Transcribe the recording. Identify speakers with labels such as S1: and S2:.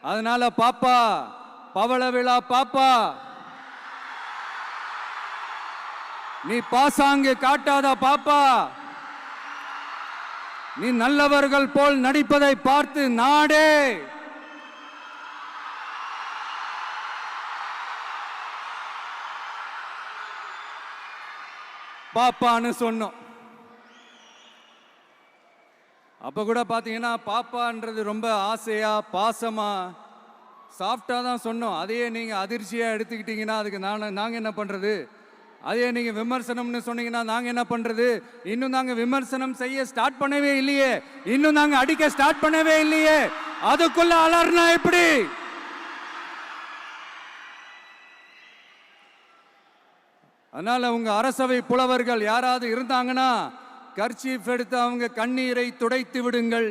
S1: அதனால பாப்பா, பவள விழா பாப்பா, நீ பாசாங்கு காட்டாத பாப்பா. நீ நல்லவர்கள் போல் நடிப்பதை பார்த்து நாடே பாப்பான்னு சொன்னோம். அப்ப கூட பாத்தீங்கன்னா பாப்பான்றது ரொம்ப ஆசையா பாசமா சாஃப்டா தான் சொன்னோம். அதையே நீங்க அதிர்ச்சியா எடுத்துக்கிட்டீங்கன்னா அதுக்கு நாங்க என்ன பண்றது? அதே நீங்க விமர்சனம்னு சொன்னீங்கன்னா நாங்க என்ன பண்றது? இன்னும் நாங்க விமர்சனம் செய்ய ஸ்டார்ட் பண்ணவே இல்லையே, இன்னும் நாங்க அடிக்க ஸ்டார்ட் பண்ணவே இல்லையே, அதுக்குள்ள அலர்னா எப்படி? அதனால உங்க அரசவை புலவர்கள் யாராவது இருந்தாங்கன்னா கர்ச்சீஃப் எடுத்து அவங்க கண்ணீரை துடைத்து விடுங்கள்.